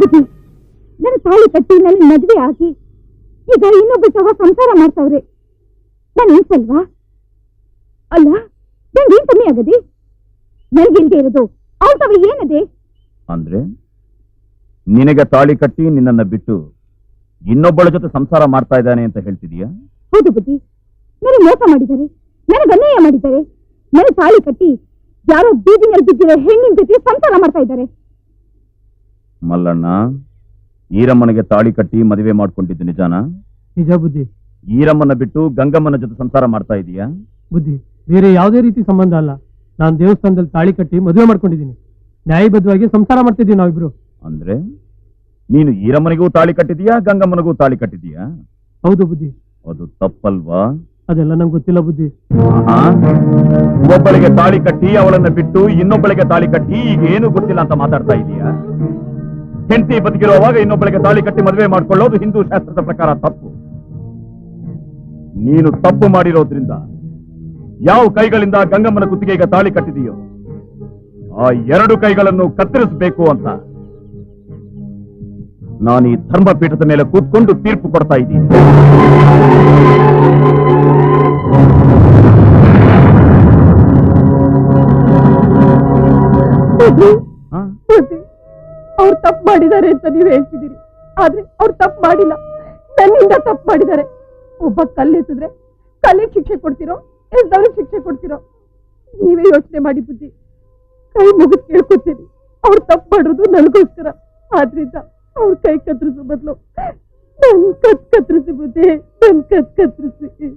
ಬುದ್ಧಿ, ನನ್ನ ತಾಳಿ ಕಟ್ಟಿ ನನ್ನ ಮದುವೆ ಆಗಿ ಈಗ ಇನ್ನೊಬ್ಬ ಸಹ ಸಂಸಾರ ಮಾಡ್ತಾವ್ರೆ. ನಾನು ಏನ್ಸಲ್ವಾ? ಅಲ್ಲ, ನಂಗೇನ್ ಕಮ್ಮಿ ಆಗದೆ? ನನಗಿಲ್ದೆ ಇರೋದು ಅವ್ರ ತವ ಏನದೆ? ಅಂದ್ರೆ ನಿನಗೆ ತಾಳಿ ಕಟ್ಟಿ ನಿನ್ನನ್ನ ಬಿಟ್ಟು ಇನ್ನೊಬ್ಬಳ ಜೊತೆ ಸಂಸಾರ ಮಾಡ್ತಾ ಇದ್ದಾನೆ ಅಂತ ಹೇಳ್ತಿದೀಯಾ? ಹೌದು ಬುದ್ಧಿ, ನನಗೆ ಮೋಸ ಮಾಡಿದ್ದಾರೆ, ನನಗೆ ಅನ್ಯಾಯ ಮಾಡಿದ್ದಾರೆ. ನನಗೆ ತಾಳಿ ಕಟ್ಟಿ ಯಾರೋ ಬೀದಿನಲ್ಲಿ ಬಿದ್ದಿರೋ ಹೆಣ್ಣಿನ ಜೊತೆ ಸಂಸಾರ ಮಾಡ್ತಾ ಇದ್ದಾರೆ. ಮಲ್ಲಣ್ಣ, ಈರಮ್ಮನಿಗೆ ತಾಳಿ ಕಟ್ಟಿ ಮದುವೆ ಮಾಡ್ಕೊಂಡಿದ್ದು ನಿಜಾನಾ? ನಿಜ ಬುದ್ಧಿ. ಈರಮ್ಮನ ಬಿಟ್ಟು ಗಂಗಮ್ಮನ ಜೊತೆ ಸಂಸಾರ ಮಾಡ್ತಾ ಇದೀಯಾ? ಬುದ್ಧಿ, ಬೇರೆ ಯಾವುದೇ ರೀತಿ ಸಂಬಂಧ ಅಲ್ಲ. ನಾನು ದೇವಸ್ಥಾನದಲ್ಲಿ ತಾಳಿ ಕಟ್ಟಿ ಮದುವೆ ಮಾಡ್ಕೊಂಡಿದ್ದೀನಿ. ನ್ಯಾಯಬದ್ಧವಾಗಿ ಸಂಸಾರ ಮಾಡ್ತಿದ್ದೀವಿ ನಾವಿಬ್ರು. ಅಂದ್ರೆ ನೀನು ಈರಮ್ಮನಿಗೂ ತಾಳಿ ಕಟ್ಟಿದೀಯಾ, ಗಂಗಮ್ಮನಿಗೂ ತಾಳಿ ಕಟ್ಟಿದೀಯಾ? ಹೌದು ಬುದ್ಧಿ. ಅದು ತಪ್ಪಲ್ವಾ? ಅದೆಲ್ಲ ನಂಗೆ ಗೊತ್ತಿಲ್ಲ ಬುದ್ಧಿ. ಒಬ್ಬಳಿಗೆ ತಾಳಿ ಕಟ್ಟಿ ಅವಳನ್ನ ಬಿಟ್ಟು ಇನ್ನೊಬ್ಬಳಿಗೆ ತಾಳಿ ಕಟ್ಟಿ ಈಗ ಏನು ಗೊತ್ತಿಲ್ಲ ಅಂತ ಮಾತಾಡ್ತಾ ಇದೀಯಾ? ಹೆಂಡತಿ ಬದುಕಿರುವಾಗ ಇನ್ನೊಬ್ಬಳಿಗೆ ತಾಳಿ ಕಟ್ಟಿ ಮದುವೆ ಮಾಡ್ಕೊಳ್ಳೋದು ಹಿಂದೂ ಶಾಸ್ತ್ರದ ಪ್ರಕಾರ ತಪ್ಪು. ನೀನು ತಪ್ಪು ಮಾಡಿರೋದ್ರಿಂದ ಯಾವ ಕೈಗಳಿಂದ ಗಂಗಮ್ಮನ ಕುತ್ತಿಗೆಗೆ ತಾಳಿ ಕಟ್ಟಿದೆಯೋ ಆ ಎರಡು ಕೈಗಳನ್ನು ಕತ್ತರಿಸಬೇಕು ಅಂತ ನಾನು ಈ ಧರ್ಮಪೀಠದ ಮೇಲೆ ಕೂತ್ಕೊಂಡು ತೀರ್ಪು ಕೊಡ್ತಾ ಇದ್ದೀನಿ. ಅವ್ರು ತಪ್ಪು ಮಾಡಿದ್ದಾರೆ ಅಂತ ನೀವು ಹೇಳ್ತಿದ್ದೀರಿ, ಆದ್ರೆ ಅವ್ರು ತಪ್ಪು ಮಾಡಿಲ್ಲ, ನನ್ನಿಂದ ತಪ್ಪು ಮಾಡಿದ್ದಾರೆ. ಒಬ್ಬ ಕಲ್ಲೆತ್ತಿದ್ರೆ ಕಲ್ಲಿಗೆ ಶಿಕ್ಷೆ ಕೊಡ್ತಿರೋ, ಎಲ್ದವ್ರಿಗೆ ಶಿಕ್ಷೆ ಕೊಡ್ತಿರೋ? ನೀವೇ ಯೋಚನೆ ಮಾಡಿ ಬುದ್ಧಿ. ಕೈ ಮುಗಿದು ಕೇಳ್ಕೊತೀನಿ, ಅವ್ರು ತಪ್ಪು ಮಾಡೋದು ನನಗೋಸ್ಕರ. ಆದ್ರಿಂದ ಅವ್ರ ಕೈ ಕತ್ತರಿಸೋ ಬದಲು ನನ್ ಕತ್ತರಿಸಿ ಬುದ್ಧಿ, ನನ್ ಕತ್ತರಿಸಿ.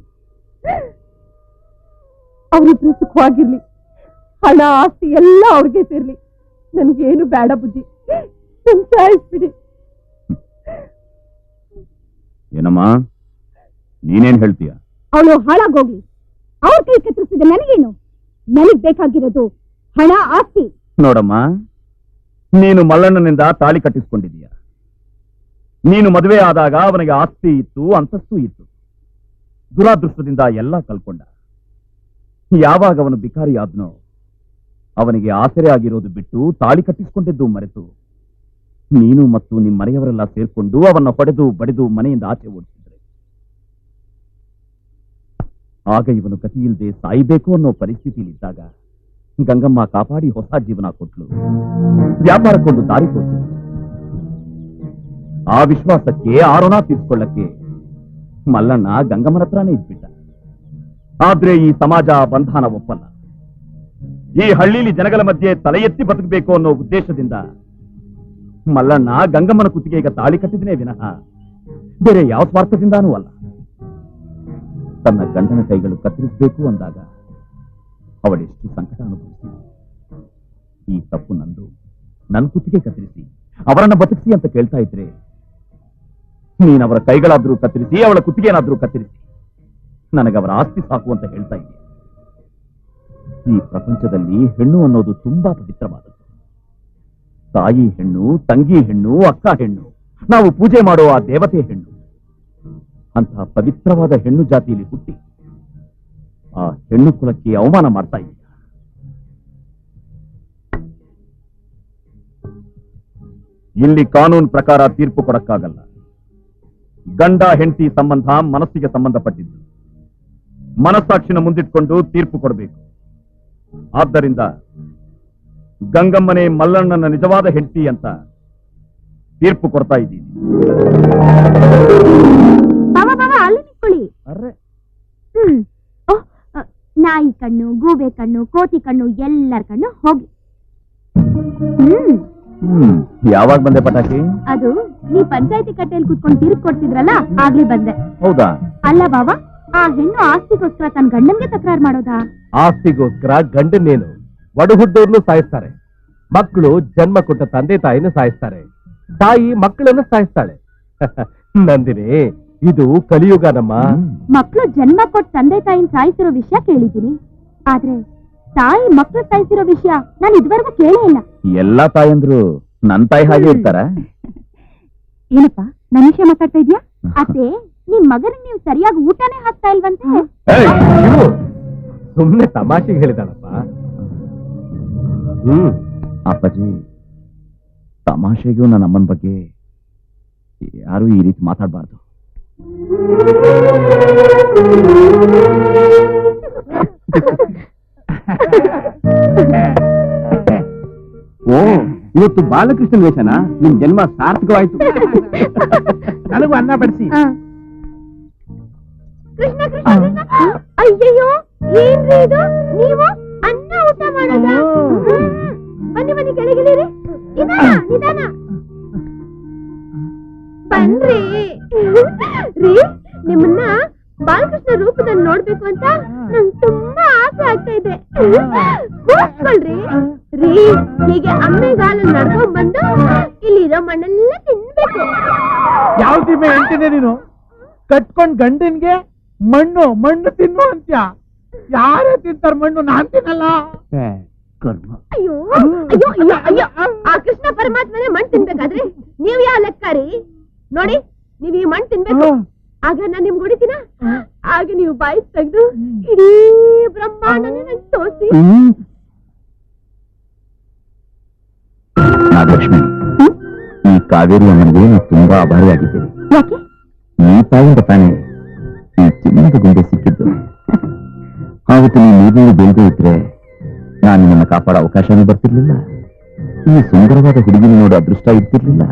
ಅವ್ರಿಬ್ರು ಸುಖವಾಗಿರ್ಲಿ, ಹಣ ಆಸ್ತಿ ಎಲ್ಲ ಅವ್ರಿಗೆ ಸೇರ್ಲಿ, ನನ್ಗೇನು ಬೇಡ ಬುದ್ಧಿ. ಸಾಯಿಸ್ಬಿಡಿ. ಏನಮ್ಮ, ನೀನೇನ್ ಹೇಳ್ತೀಯ? ಅವಳು ಹಾಳಾಗೋಗ್ಲಿ, ಅವ್ರ ಕೈ ಕತ್ತರಿಸಿದೆ ನನಗೇನು? ನನಗ್ ಬೇಕಾಗಿರೋದು ಹಣ ಆಸ್ತಿ. ನೋಡಮ್ಮ, ನೀನು ಮಲ್ಲಣ್ಣನಿಂದ ತಾಳಿ ಕಟ್ಟಿಸ್ಕೊಂಡಿದೀಯ. ನೀನು ಮದುವೆ ಆದಾಗ ಅವನಿಗೆ ಆಸ್ತಿ ಇತ್ತು, ಅಂತಸ್ತು ಇತ್ತು. ದುರಾದೃಷ್ಟದಿಂದ ಎಲ್ಲ ಕಳ್ಕೊಂಡ. ಯಾವಾಗ ಅವನು ಬಿಕಾರಿ ಆದ್ನೋ ಅವನಿಗೆ ಆಸರೆ ಆಗಿರೋದು ಬಿಟ್ಟು ತಾಳಿ ಕಟ್ಟಿಸ್ಕೊಂಡಿದ್ದು ಮರೆತು ನೀನು ಮತ್ತು ನಿಮ್ಮ ಮನೆಯವರೆಲ್ಲ ಸೇರ್ಕೊಂಡು ಅವನ್ನ ಹೊಡೆದು ಬಡಿದು ಮನೆಯಿಂದ ಆಚೆ ಓಡಿಸಿದ್ರೆ ಆಗ ಇವನು ಗತಿಯಿಲ್ಲದೆ ಸಾಯ್ಬೇಕು ಅನ್ನೋ ಪರಿಸ್ಥಿತಿಯಲ್ಲಿದ್ದಾಗ ಗಂಗಮ್ಮ ಕಾಪಾಡಿ ಹೊಸ ಜೀವನ ಕೊಟ್ಲು, ವ್ಯಾಪಾರಕ್ಕೊಂದು ದಾರಿ ತೋರಿಸಿದ್ರು. ಆ ವಿಶ್ವಾಸಕ್ಕೆ ಆರೋಣ ತೀರ್ಸ್ಕೊಳ್ಳಕ್ಕೆ ಮಲ್ಲಣ್ಣ ಗಂಗಮ್ಮನ ಹತ್ರನೇ ಇದ್ಬಿಟ್ಟ. ಆದ್ರೆ ಈ ಸಮಾಜ ಬಂಧನ ಒಪ್ಪಲ್ಲ. ಈ ಹಳ್ಳಿಲಿ ಜನಗಳ ಮಧ್ಯೆ ತಲೆ ಎತ್ತಿ ಬದುಕಬೇಕು ಅನ್ನೋ ಉದ್ದೇಶದಿಂದ ಮಲ್ಲಣ್ಣ ಗಂಗಮ್ಮನ ಕುತ್ತಿಗೆಗೆ ತಾಳಿ ಕಟ್ಟಿದನೇ ವಿನಃ ಬೇರೆ ಯಾವ ಸ್ವಾರ್ಥದಿಂದಾನೂ ಅಲ್ಲ. ತನ್ನ ಗಂಡನ ಕೈಗಳು ಕತ್ತರಿಸಬೇಕು ಅಂದಾಗ ಅವಳೆಷ್ಟು ಸಂಕಟ ಅನುಭವಿಸಿ ಈ ತಪ್ಪು ನಂದು, ನನ್ನ ಕುತ್ತಿಗೆ ಕತ್ತರಿಸಿ ಅವರನ್ನ ಬದುಕಿಸಿ ಅಂತ ಕೇಳ್ತಾ ಇದ್ರೆ ನೀನವರ ಕೈಗಳಾದ್ರೂ ಕತ್ತರಿಸಿ ಅವಳ ಕುತ್ತಿಗೆನಾದ್ರೂ ಕತ್ತರಿಸಿ ನನಗವರ ಆಸ್ತಿ ಸಾಕು ಅಂತ ಹೇಳ್ತಾ ಇದ್ದೆ. ಈ ಪ್ರಪಂಚದಲ್ಲಿ ಹೆಣ್ಣು ಅನ್ನೋದು ತುಂಬಾ ಪವಿತ್ರವಾದದ್ದು. ತಾಯಿ ಹೆಣ್ಣು, ತಂಗಿ ಹೆಣ್ಣು, ಅಕ್ಕ ಹೆಣ್ಣು, ನಾವು ಪೂಜೆ ಮಾಡೋ ಆ ದೇವತೆ ಹೆಣ್ಣು. ಅಂತಹ ಪವಿತ್ರವಾದ ಹೆಣ್ಣು ಜಾತಿಯಲ್ಲಿ ಹುಟ್ಟಿ ಆ ಹೆಣ್ಣು ಕುಲಕ್ಕೆ ಅವಮಾನ ಮಾಡ್ತಾ ಇದ್ದೀಯ. ಇಲ್ಲಿ ಕಾನೂನು ಪ್ರಕಾರ ತೀರ್ಪು ಕೊಡಕ್ಕಾಗಲ್ಲ. ಗಂಡ ಹೆಂಡತಿ ಸಂಬಂಧ ಮನಸ್ಸಿಗೆ ಸಂಬಂಧಪಟ್ಟಿದ್ದು. ಮನಸ್ಸಾಕ್ಷಿನ ಮುಂದಿಟ್ಕೊಂಡು ತೀರ್ಪು ಕೊಡಬೇಕು. ಆದ್ದರಿಂದ ಗಂಗಮ್ಮನೇ ಮಲ್ಲಣ್ಣನ ನಿಜವಾದ ಹೆಂಡತಿ ಅಂತ ತೀರ್ಪು ಕೊಡ್ತಾ ಇದ್ದೀನಿ. ಅಲ್ಲಿ ನಿಂತ್ಕೊಳ್ಳಿ. ನಾಯಿ ಕಣ್ಣು, ಗೂಬೆ ಕಣ್ಣು, ಕೋತಿ ಕಣ್ಣು, ಎಲ್ಲರ ಕಣ್ಣು ಹೋಗಿ. ಯಾವಾಗ ಬಂದೆ ಪಟಾಕಿ? ಅದು ನೀ ಪಂಚಾಯತಿ ಕಟ್ಟೆಯಲ್ಲಿ ಕುತ್ಕೊಂಡು ತೀರ್ಪು ಕೊಡ್ತಿದ್ರಲ್ಲ, ಆಗ್ಲೇ ಬಂದೆ. ಹೌದಾ? ಅಲ್ಲ ಬಾಬಾ, ಆ ಹೆಣ್ಣು ಆಸ್ತಿಗೋಸ್ಕರ ತನ್ನ ಗಂಡನ್ಗೆ ತಕರಾರು ಮಾಡೋದಾ? ಆಸ್ತಿಗೋಸ್ಕರ ಗಂಡನ್ನೇನು ಒಡಹುಟ್ಟೋರ್ನು ಸಾಯಿಸ್ತಾರೆ. ಮಕ್ಕಳು ಜನ್ಮ ಕೊಟ್ಟ ತಂದೆ ತಾಯಿನ ಸಾಯಿಸ್ತಾರೆ. ತಾಯಿ ಮಕ್ಕಳನ್ನು ಸಾಯಿಸ್ತಾಳೆ. ನಂದಿನಿ, ಇದು ಕಲಿಯುಗ ನಮ್ಮ. ಮಕ್ಕಳು ಜನ್ಮ ಕೊಟ್ಟ ತಂದೆ ತಾಯಿನ ಸಾಯಿಸಿರೋ ವಿಷಯ ಕೇಳಿದ್ದೀನಿ, ಆದ್ರೆ ತಾಯಿ ಮಕ್ಕಳು ಸಾಯಿಸಿರೋ ವಿಷಯ ನಾನು ಇದುವರೆಗೂ ಕೇಳೇ ಇಲ್ಲ. ಎಲ್ಲಾ ತಾಯಂದ್ರು ನನ್ ತಾಯಿ ಹಾಗೆ ಇರ್ತಾರ? ಏನಪ್ಪಾ ನನ್ನ ವಿಷಯ ಮಾತಾಡ್ತಾ ಇದ್ಯಾ? ಅತ್ತೆ, ನಿಮ್ ಮಗನಿಗೆ ನೀವು ಸರಿಯಾಗಿ ಊಟನೇ ಹಾಕ್ತಾ ಇಲ್ವಂತೆ. ಸುಮ್ನೆ ತಮಾಷೆಗೆ ಹೇಳಿದಾಳಪ್ಪ. ಅಪ್ಪಾಜಿ, ತಮಾಷೆಗೂ ನನ್ನ ಅಮ್ಮನ ಬಗ್ಗೆ ಯಾರು ಈ ರೀತಿ ಮಾತಾಡಬಾರ್ದು. ಓ, ಇವತ್ತು ಬಾಲಕೃಷ್ಣನ್ ವೇಷನಾ? ನಿಮ್ ಜನ್ಮ ಸಾರ್ಥಕವಾಯ್ತು. ನನಗೂ ಅನ್ನ ಬಡಿಸಿ. ಕೃಷ್ಣ ಕೃಷ್ಣ ಕೃಷ್ಣ, ಅಯ್ಯಯ್ಯೋ ಏನ್ರಿ ಇದು? ನೀವು ಅನ್ನ ಊಟ ಮಾಡೋದ? ಬನ್ನಿ ಬನ್ನಿ, ಕೆಳಗಿಳಿರಿ. ನಿಧಾನ ನಿಧಾನ ಬನ್ರಿ. ರೀ, ನಿಮ್ಮನ್ನ ಬಾಲಕೃಷ್ಣ ರೂಪದಲ್ಲಿ ನೋಡ್ಬೇಕು ಅಂತ ನಂಗೆ ತುಂಬಾ ಆಸೆ ಆಗ್ತಾ ಇದೆ. ಕೂತ್ಕೊಳ್ರಿ. ರೀ, ಹೀಗೆ ಅಮ್ಮೆಗಾಲಲ್ಲಿ ನಡ್ಕೊಂಡ್ ಬಂದು ಇಲ್ಲಿರೋ ಮಣ್ಣೆಲ್ಲ ತಿನ್ಬೇಕು. ಯಾವ ಸೀಮೆ ಹೇಳ್ತೀನಿ ನೀನು? ಕಟ್ಕೊಂಡ್ ಗಂಡನ್ಗೆ ಮಣ್ಣು ಮಣ್ಣು ತಿನ್ನು ಅಂತ್ಯ. ಯಾರೇ ತಿಂತಾರ ಮಣ್ಣು? ನಾನ್ ತಿನ್ನಲ್ಲ. ಅಯ್ಯೋ ಅಯ್ಯೋ ಅಯ್ಯೋ ಅಯ್ಯೋ, ಆ ಕೃಷ್ಣ ಪರಮಾತ್ಮನೇ ಮಣ್ಣು ತಿನ್ಬೇಕಾದ್ರೆ ನೀವ್ ಯಾವ ಲೆಕ್ಕ ರೀ? ನೋಡಿ, ನೀವ್ ಈ ಮಣ್ಣು ತಿನ್ಬೇಕು, ಆಗ ನಾನ್ ನಿಮ್ಗೆ ಹೊಡಿತೀನ. ಆಗ ನೀವು ಬಾಯಿ ತೆಗೆದು ಇಡೀ ಬ್ರಹ್ಮಾಂಡನೇ ನಂಗೆ ತೋರಿಸಿ. ನಾಗಲಕ್ಷ್ಮಿ, ಈ ಕಾವೇರಿ ಅಮ್ಮನಿಗೆ ನಾವು ತುಂಬಾ ಆಭಾರಿಯಾಗಿದ್ದೇವೆ. ಯಾಕೆ? ಈ ತಾಯಿಯಿಂದ ತಾನೇ ಈ ಚಿನ್ನದ ಗುಂಡೆ ಸಿಕ್ಕಿದ್ದು. ಆವತ್ತು ನೀವು ನೀರಿನಲ್ಲಿ ಬೆಳೆದು ಇದ್ರೆ ನಾನು ನಿಮ್ಮನ್ನ ಕಾಪಾಡೋ ಅವಕಾಶನೂ ಬರ್ತಿರ್ಲಿಲ್ಲ. ಈ ಸುಂದರವಾದ ಹುಡುಗಿನ ನೋಡೋ ಅದೃಷ್ಟ ಇರ್ತಿರ್ಲಿಲ್ಲ.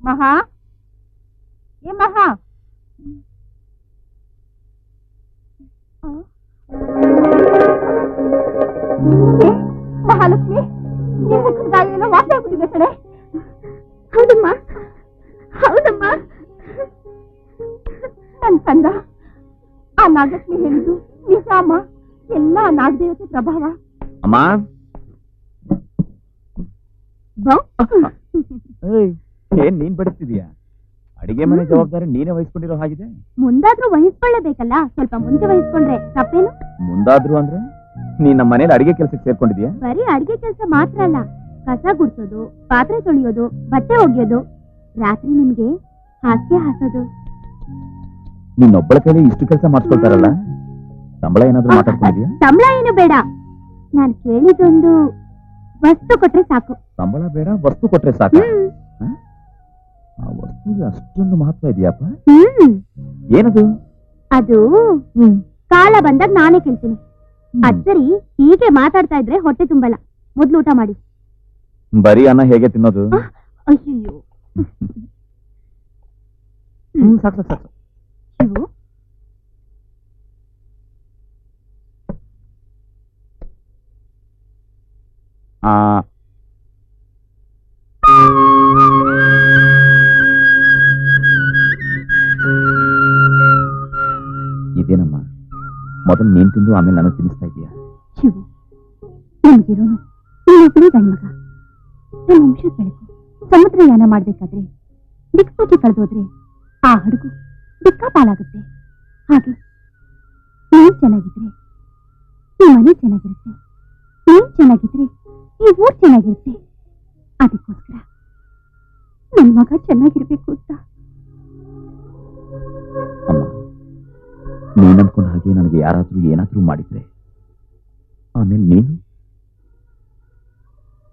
ಮಹಾ, ಏ ಮಹಾ, ಮಹಾಲಕ್ಷ್ಮಿ, ನಿಮ್ಮ ಮುಖದ ಗಾಯ ಎಲ್ಲ ವಾಸಿ ಆಗ್ಬಿಟ್ಟಿದೆ ಕಡೆ. ಹೌದಮ್ಮ ಹೌದಮ್ಮ. ನನ್ ಕಂದ, ಆ ನಾಗಲಕ್ಷ್ಮಿ ಹೇಳಿದ್ದು ನಿಜ ಅಮ್ಮ. ಎಲ್ಲ ನಾಗದೇವತೆ ಪ್ರಭಾವ. ಅಮ್ಮ, ಏನ್ ನೀನ್ ಬಡಿಸ್ತಿದೀಯಾ? ಅಡಿಗೆ ಮನೆ ಜವಾಬ್ದಾರಿ ನೀನೇ ವಹಿಸ್ಕೊಂಡಿರೋ ಹಾಗಿದೆ. ಮುಂದಾದ್ರೂ ವಹಿಸ್ಕೊಳ್ಳೇಬೇಕಲ್ಲ, ಸ್ವಲ್ಪ ಮುಂಚೆ ವಹಿಸ್ಕೊಂಡ್ರೆ ತಪ್ಪೇನು? ಮುಂದಾದ್ರೂ ಅಂದ್ರೆ ನೀನ್ ನಮ್ಮ ಮನೇಲಿ ಅಡಿಗೆ ಕೆಲಸಕ್ಕೆ ಸೇರ್ಕೊಂಡಿದ್ಯಾ? ಬರೀ ಅಡಿಗೆ ಕೆಲಸ ಮಾತ್ರ ಅಲ್ಲ, ಕಸ ಗುಡ್ಸೋದು, ಪಾತ್ರೆ ತೊಳೆಯೋದು, ಬಟ್ಟೆ ಒಗೆಯೋದು, ರಾತ್ರಿ ನಿಮ್ಗೆ ಹಾಸ್ಯ ಹಾಸೋದು. ನಿನ್ನೊಬ್ಬಳ ಕೈಲಿ ಇಷ್ಟು ಕೆಲಸ ಮಾಡಿಸ್ಕೊಳ್ತಾರಲ್ಲ, ಸಂಬಳ ಏನಾದ್ರೂ ಮಾತಾಡ್ಕೊಂಡಿದ್ಯಾ? ಸಂಬಳ ಏನು ಬೇಡ, ನಾನು ಕೇಳಿದೊಂದು ವಸ್ತು ಕೊಟ್ರೆ ಸಾಕು. ಸಂಬಳ ಬೇಡ, ವಸ್ತು ಕೊಟ್ರೆ ಸಾಕು. ಆ ವಸ್ತುಗೆ ಅಷ್ಟೊಂದು ಮಹತ್ವ ಇದೆಯಪ್ಪ? ಏನದು? ಅದು ಕಾಲ ಬಂದಾಗ ನಾನೇ ಕೇಳ್ತೀನಿ. ಅಚ್ಚರಿ, ಹೀಗೆ ಮಾತಾಡ್ತಾ ಇದ್ರೆ ಹೊಟ್ಟೆ ತುಂಬಲ್ಲ. ಮೊದ್ಲು ಊಟ ಮಾಡಿ. ಬರೀ ಅನ್ನ ಹೇಗೆ ತಿನ್ನೋದು? ಅಯ್ಯೋ, ಸಾಕು ಸಾಕು. ಇವು ಇದೇನಮ್ಮ, ಮೊದಲು ನೀನ್ ತಿಂದು ಆಮೇಲೆ ನನಗೆ ತಿನ್ನಿಸ್ತಾ ಇದೀಯಾ? ಶಿವು, ನಮ್ಗಿರೋನು ಇನ್ನೊಬ್ಬನೇ ಗಂಡ್ಮಗ. ನನ್ನ ವಂಶ ಬೆಳಕು. ಸಮುದ್ರಯಾನ ಮಾಡ್ಬೇಕಾದ್ರೆ ದಿಕ್ಸೂಚಿ ಕಳೆದೋದ್ರೆ ಆ ಹಡಗು ದಿಕ್ಕಾಪಾಲಾಗುತ್ತೆ. ಹಾಗೆ ನೀನ್ ಚೆನ್ನಾಗಿದ್ರೆ ಈ ಮನೆ ಚೆನ್ನಾಗಿರುತ್ತೆ, ನೀನ್ ಚೆನ್ನಾಗಿದ್ರೆ ಈ ಊರ್ ಚೆನ್ನಾಗಿರುತ್ತೆ. ಅದಕ್ಕೋಸ್ಕರ ನನ್ ಮಗ ಚೆನ್ನಾಗಿರ್ಬೇಕು ಅಂತ. ಅಮ್ಮ, ನೀನ್ ಅನ್ಕೊಂಡ ಹಾಗೆ ನನಗೆ ಯಾರಾದ್ರೂ ಏನಾದ್ರೂ ಮಾಡಿದ್ರೆ ಆಮೇಲೆ ನೀನು?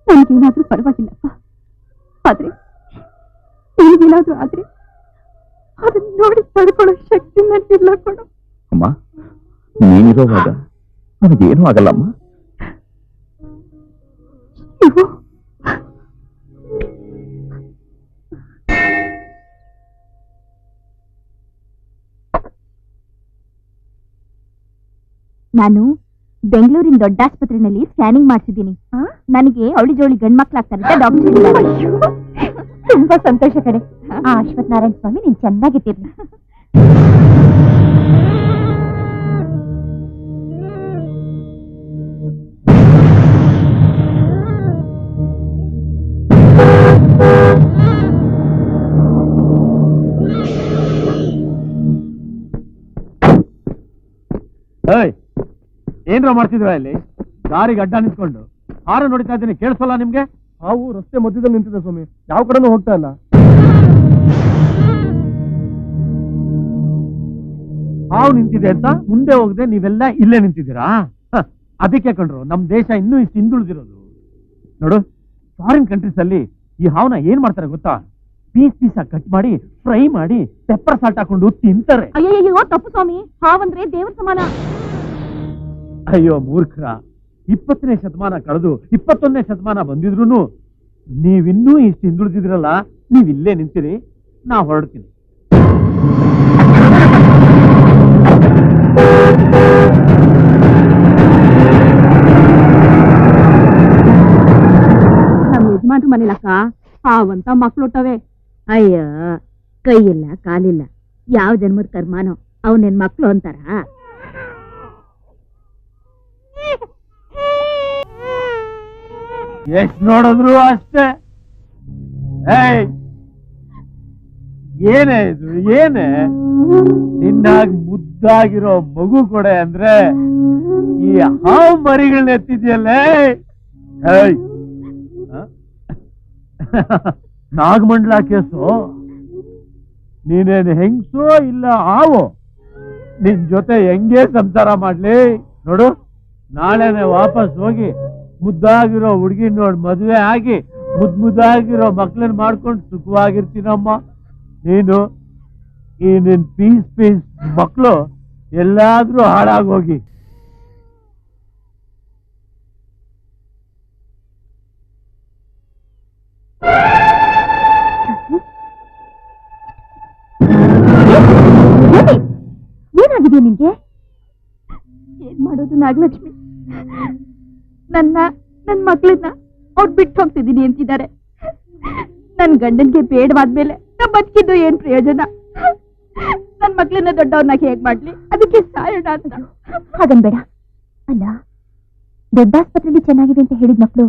ನನಗೇನಾದ್ರೂ ಪರವಾಗಿಲ್ಲಪ್ಪ, ಆದ್ರೆ ಏನಾದ್ರೂ ಆದ್ರೆ ಅದನ್ನ ನೋಡಿ ತಡ್ಕೊಳ್ಳೋ ಶಕ್ತಿ ನನಗಿಲ್ಲ ಕೊಡು. ಅಮ್ಮ, ನೀನಿರೋವಾಗ ನನಗೇನು ಆಗಲ್ಲಮ್ಮ. ಇವು ನಾನು ಬೆಂಗಳೂರಿನ ದೊಡ್ಡ ಆಸ್ಪತ್ರೆಯಲ್ಲಿ ಸ್ಕ್ಯಾನಿಂಗ್ ಮಾಡಿಸಿದ್ದೀನಿ. ನನಗೆ ಅವಳಿ ಜೋಳಿ ಗಂಡ್ಮಕ್ಳಾಗ್ತಾರಂತೆ ಡಾಕ್ಟರ್ ಹೇಳಿದ್ದಾರೆ. ತುಂಬಾ ಸಂತೋಷ ಕಡೆ. ಆ ಅಶ್ವಥ್ ನಾರಾಯಣ ಸ್ವಾಮಿ ನೀನ್ ಚೆನ್ನಾಗಿಟ್ಟಿರ್ಲಿ. ಏನ್ರ ಮಾಡ್ತಿದ್ರ ಇಲ್ಲಿ? ದಾರಿಗೆ ಅಡ್ಡ ನಿಂತ್ಕೊಂಡು ಹಾರ ನೋಡ್ತಾ ಇದ್ದೀನಿ, ಕೇಳಿಸಲ್ಲ ನಿಮ್ಗೆ? ಹಾವು ರಸ್ತೆ ಮಧ್ಯದಲ್ಲಿ ನಿಂತಿದೆ ಸ್ವಾಮಿ, ಯಾವ ಕಡೆನೂ ಹೋಗ್ತಾ ಇಲ್ಲ. ಹಾವು ನಿಂತಿದೆ ಅಂತ ಮುಂದೆ ಹೋಗದೆ ನೀವೆಲ್ಲ ಇಲ್ಲೇ ನಿಂತಿದ್ದೀರಾ? ಅದಕ್ಕೆ ಕಂಡ್ರು ನಮ್ ದೇಶ ಇನ್ನೂ ಇಷ್ಟು ಹಿಂದುಳಿದಿರೋದು. ನೋಡು, ಫಾರಿನ್ ಕಂಟ್ರೀಸ್ ಅಲ್ಲಿ ಈ ಹಾವನ್ನ ಏನ್ ಮಾಡ್ತಾರೆ ಗೊತ್ತಾ? ಪೀಸ್ ಆಗಿ ಕಟ್ ಮಾಡಿ ಫ್ರೈ ಮಾಡಿ ಪೆಪ್ಪರ್ ಸಾಲ್ಟ್ ಹಾಕೊಂಡು ತಿಂತಾರೆ. ಅಯ್ಯೋ ತಪ್ಪು ಸ್ವಾಮಿ, ಹಾವಂದ್ರೆ ದೇವ್ರ ಸಮಾನ. ಅಯ್ಯೋ ಮೂರ್ಖರ, 20ನೇ ಶತಮಾನ ಕಳೆದು 21ನೇ ಶತಮಾನ ಬಂದಿದ್ರು ನೀವಿನ್ನೂ ಇಷ್ಟು ಹಿಂದುಳಿದಿದ್ರಲ್ಲ. ನೀವಿಲ್ಲೇ ನಿಂತೀರಿ, ನಾ ಹೊರಡ್ತೀನಿ. ನಮ್ಮ ಯಜಮಾನ್ರ ಮನೇಲಕ್ಕ ಹಾವಂತ ಮಕ್ಳುಟ್ಟವೆ. ಅಯ್ಯ, ಕೈಯಿಲ್ಲ ಕಾಲಿಲ್ಲ, ಯಾವ ಜನ್ಮದ ಕರ್ಮಾನೋ ಅವನೇನ್ ಮಕ್ಳು ಅಂತಾರ? ಎಷ್ಟ್ ನೋಡಿದ್ರು ಅಷ್ಟೇ. ಏನೇ ಇದು, ಏನೇ ನಿನ್ನಾಗ್ ಮುದ್ದಾಗಿರೋ ಮಗು ಕೊಡೆ ಅಂದ್ರೆ ಈ ಹಾವು ಮರಿಗಳನ್ನ ಎತ್ತಿದ್ಯಲ್ಲೇ. ನಾಗಮಂಡ್ಲ ಕೇಸು, ನೀನೇನು ಹೆಂಗ್ಸೋ ಇಲ್ಲ ಹಾವು? ನಿನ್ ಜೊತೆ ಹೆಂಗೆ ಸಂಸಾರ ಮಾಡ್ಲಿ? ನೋಡು, ನಾಳೆನೆ ವಾಪಸ್ ಹೋಗಿ ಮುದ್ದಾಗಿರೋ ಹುಡುಗಿ ನೋಡಿ ಮದುವೆ ಆಗಿ ಮುದ್ದಾಗಿರೋ ಮಕ್ಳನ್ನ ಮಾಡ್ಕೊಂಡು ಸುಖವಾಗಿರ್ತೀನಮ್ಮ. ನೀನು ಈ ನಿನ್ ಪೀಸ್ ಮಕ್ಕಳು ಎಲ್ಲಾದ್ರೂ ಹಾಳಾಗೋಗಿ. ಏನಾಗಿದೆ ನಿನ್ಗೆ? ಏನ್ ಮಾಡೋದು ನಾಗಲಕ್ಷ್ಮಿ, ನನ್ ಮಕ್ಳನ್ನ ಅವ್ರು ಬಿಟ್ಟು ಹೋಗ್ತಿದ್ದೀನಿ ಅಂತಿದ್ದಾರೆ. ನನ್ ಗಂಡನ್ಗೆ ಬೇಡವಾದ್ಮೇಲೆ ನಾ ಬದುಕಿದ್ದು ಏನ್ ಪ್ರಯೋಜನ? ನನ್ ಮಕ್ಳನ್ನ ದೊಡ್ಡವ್ರನ್ನ ಹೇಗ್ ಮಾಡ್ಲಿ? ಅದಕ್ಕೆ ಸಾಯೋಣ ಅಂತ. ಹಾಗನ್ಬೇಡ. ಅಲ್ಲ, ದೊಡ್ಡ ಆಸ್ಪತ್ರೆಯಲ್ಲಿ ಚೆನ್ನಾಗಿದೆ ಅಂತ ಹೇಳಿದ ಮಕ್ಕಳು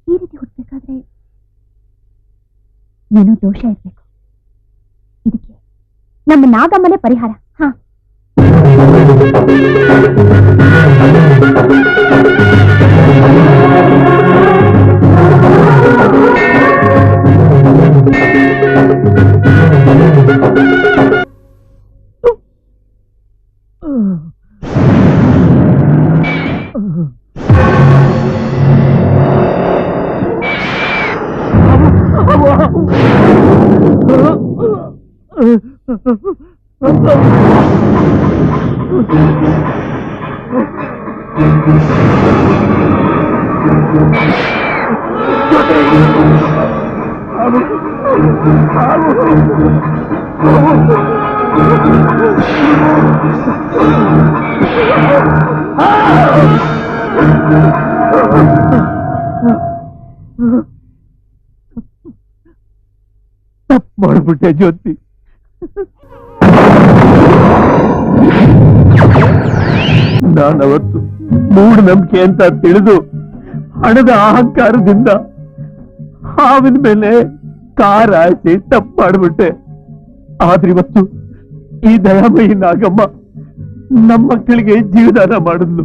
ಈ ರೀತಿ ಹುಟ್ಟಬೇಕಾದ್ರೆ ಏನೋ ದೋಷ ಇರ್ಬೇಕು. ಇದಕ್ಕೆ ನಮ್ಮ ನಾಗಮ್ಮನೇ ಪರಿಹಾರ. ಹಾ, ತಪ್ಪು ಮಾಡ್ಬಿಟ್ಟೆ ಜ್ಯೋತಿ. ನಾನವತ್ತು ಮೂಢನಂಬಿಕೆ ಅಂತ ತಿಳಿದು ಹಣದ ಅಹಂಕಾರದಿಂದ ಹಾವಿನ ಮೇಲೆ ಕಾರಾಯಿಸಿ ತಪ್ಪು ಮಾಡ್ಬಿಟ್ಟೆ. ಆದ್ರೆ ಇವತ್ತು ಈ ದಯಾಮಯಿ ನಾಗಮ್ಮ ನಮ್ಮ ಮಕ್ಕಳಿಗೆ ಜೀವದಾನ ಮಾಡಿದ್ಲು.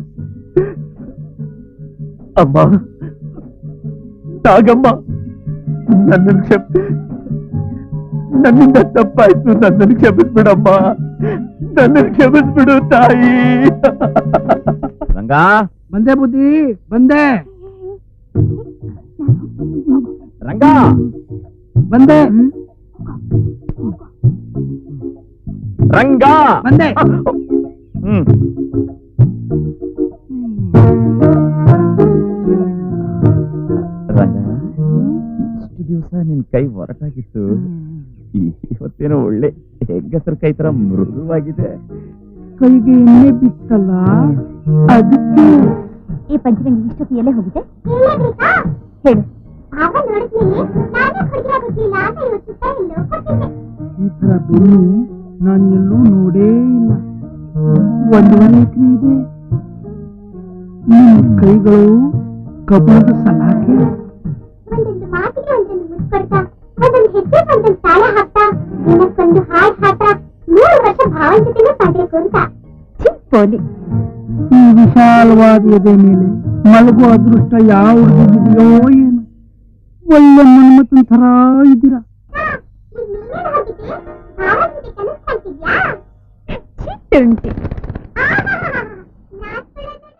ಅಮ್ಮ, ನಾಗಮ್ಮ, ನನ್ನಿಂದ ತಪ್ಪಾಯ್ತು, ನನ್ನನ್ನು ಕ್ಷಮಿಸ್ಬಿಡಮ್ಮ, ನನ್ನನ್ನು ಕ್ಷಮಿಸ್ಬಿಡು ತಾಯಿ. ರಂಗಾ, ಬಂದೆ ಬುದ್ಧಿ, ಬಂದೆ. ರಂಗಾ, ಬಂದೆ ರಂಗ ಬಂದೆ. ಹ್ಮ್ ರಂಗ, ಇಷ್ಟು ದಿವಸ ನಿನ್ ಕೈ ಹೊರಟಾಗಿತ್ತು, ಇವತ್ತೇನೋ ಒಳ್ಳೆ ಹೆಗ್ಗಸರ ಕೈ ತರ ಮೃದುವಾಗಿದೆ. ಕೈಗೆ ಎಣ್ಣೆ ಬಿತ್ತಲ್ಲ ಅದಕ್ಕೆ. ಈ ಪಂಚರಂಗಿ ಇಷ್ಟೊತ್ತು ಎಲ್ಲೇ ಹೋಗಿದೆ ಹೇಳು. ಈ ತರ ಬೆನ್ನು ನಾನು ಎಲ್ಲೂ ನೋಡೇ ಇಲ್ಲ. 1.5 ಎಕರೆ ಇದೆ. ನಿನ್ನ ಕೈಗಳು ಕಬ್ಬಣದ ಸಲಾಕೆ. ಒಂದೊಂದು ಮಾತಿಗೆ ಒಂದೊಂದು ಮುಟ್ಕೊಡ್ತಾ, ಒಂದೊಂದು ಹೆಜ್ಜೆ ಒಂದೊಂದು ತಾಳ ಹಾಕ್ತಾ, ದಿನಕ್ಕೊಂದು ಹಾಡು ಹಾಡ್ತಾ 3 ವರ್ಷ ಭಾವನ ಜೊತೆನೂ ಸಾಗಬೇಕು ಅಂತ. ಪೋಲಿ ಈ ವಿಶಾಲವಾದ ಎದೆ ಮೇಲೆ ಮಲಗುವ ಅದೃಷ್ಟ ಯಾವ ಹುಡುಗಿದೆಯೋ ಏನು. ಒಳ್ಳೆ ಮನ್ಮಥನ್ ಥರ ಇದ್ದೀರಾ. ಈಗ ನೀನೇನು ಹೋಗಿದ್ದೆ? ಭಾವನ ಜೊತೆ ಕನಸು ಕಾಣ್ತಿದ್ಯಾ? ತುಂಟಿ